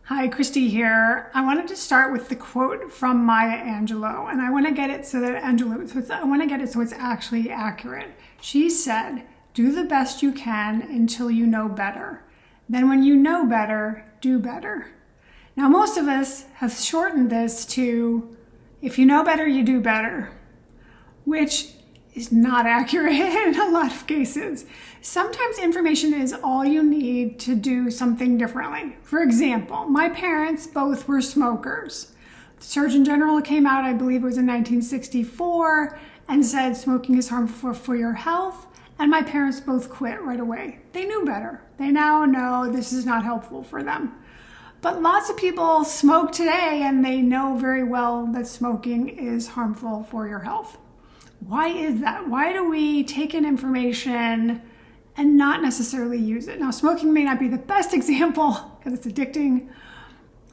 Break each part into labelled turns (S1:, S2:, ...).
S1: Hi, Christy here. I wanted to start with the quote from Maya Angelou, and I want to get it so it's actually accurate. She said, "Do the best you can until you know better. Then when you know better, do better." Now, most of us have shortened this to, if you know better, you do better, which is not accurate in a lot of cases. Sometimes information is all you need to do something differently. For example, my parents both were smokers. The Surgeon General came out, I believe it was in 1964, and said smoking is harmful for your health, and my parents both quit right away. They knew better. They now know this is not helpful for them. But lots of people smoke today, and they know very well that smoking is harmful for your health. Why is that? Why do we take in information and not necessarily use it? Now, smoking may not be the best example because it's addicting,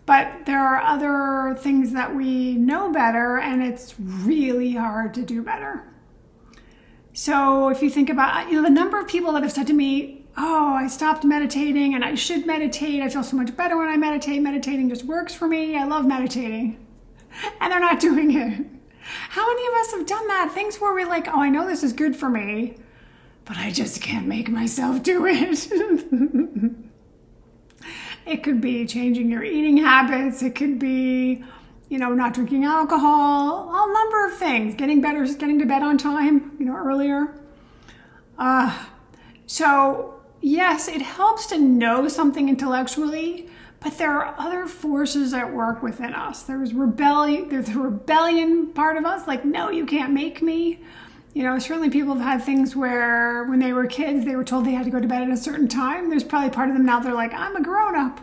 S1: but there are other things that we know better, and it's really hard to do better. So if you think about, the number of people that have said to me, "Oh, I stopped meditating and I should meditate. I feel so much better when I meditate. Meditating just works for me. I love meditating." And they're not doing it. How many of us have done that? Things where we're like, "Oh, I know this is good for me, but I just can't make myself do it." It could be changing your eating habits. It could be, not drinking alcohol, a number of things. Getting to bed on time, earlier. So yes, it helps to know something intellectually, but there are other forces at work within us. There's the rebellion part of us, like, "No, you can't make me." Certainly people have had things where when they were kids, they were told they had to go to bed at a certain time. There's probably part of them now, they're like, "I'm a grown-up.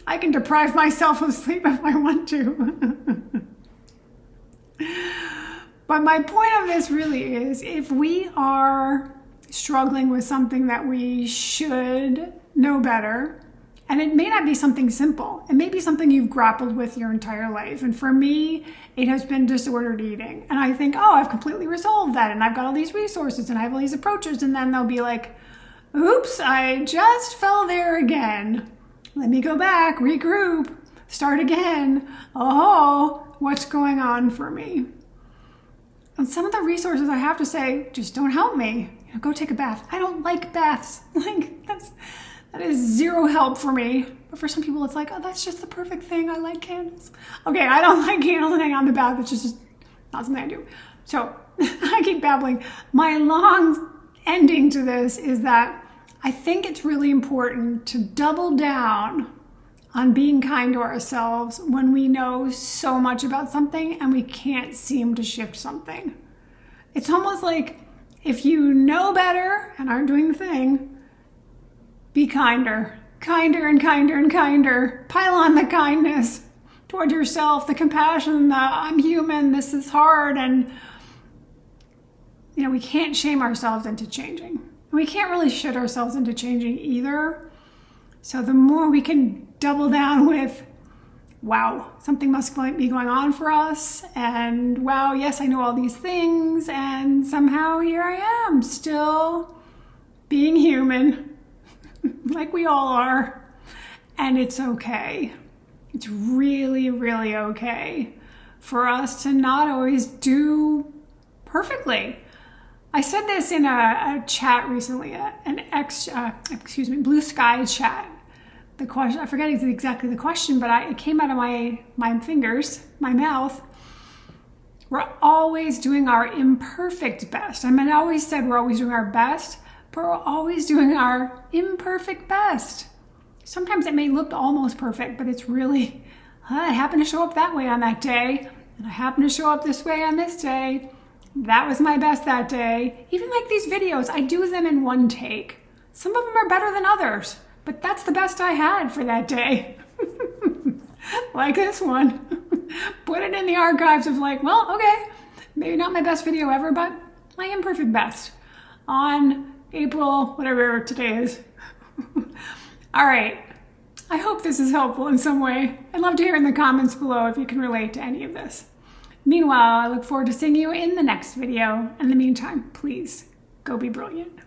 S1: I can deprive myself of sleep if I want to." But my point of this really is, if we are struggling with something that we should know better, and it may not be something simple. It may be something you've grappled with your entire life. And for me, it has been disordered eating. And I think, "Oh, I've completely resolved that. And I've got all these resources and I have all these approaches." And then they'll be like, "Oops, I just fell there again. Let me go back, regroup, start again. Oh, what's going on for me?" And some of the resources, I have to say, just don't help me. Go take a bath. I don't like baths. That is zero help for me. But for some people, it's like, "Oh, that's just the perfect thing. I like candles." Okay, I don't like candles and hang on the bath. It's just not something I do. So I keep babbling. My long ending to this is that I think it's really important to double down on being kind to ourselves when we know so much about something and we can't seem to shift something. It's almost like, if you know better and aren't doing the thing, be kinder and kinder and kinder. Pile on the kindness toward yourself, the compassion, the "I'm human, this is hard." And, we can't shame ourselves into changing. We can't really shit ourselves into changing either. So the more we can double down with, "Wow, something must be going on for us." And, "Wow, yes, I know all these things. And somehow here I am, still being human." Like we all are. And it's okay. It's really, really okay for us to not always do perfectly. I said this in a chat recently, Blue Sky chat. The question, I forget exactly the question, but it came out of my fingers, my mouth. We're always doing our imperfect best. I always said we're always doing our best, but we're always doing our imperfect best. Sometimes it may look almost perfect, but it's really, I happen to show up that way on that day, and I happen to show up this way on this day. That was my best that day. Even like these videos, I do them in one take. Some of them are better than others, but that's the best I had for that day. Like this one. Put it in the archives of okay, maybe not my best video ever, but my imperfect best on April, whatever today is. All right. I hope this is helpful in some way. I'd love to hear in the comments below if you can relate to any of this. Meanwhile, I look forward to seeing you in the next video. In the meantime, please go be brilliant.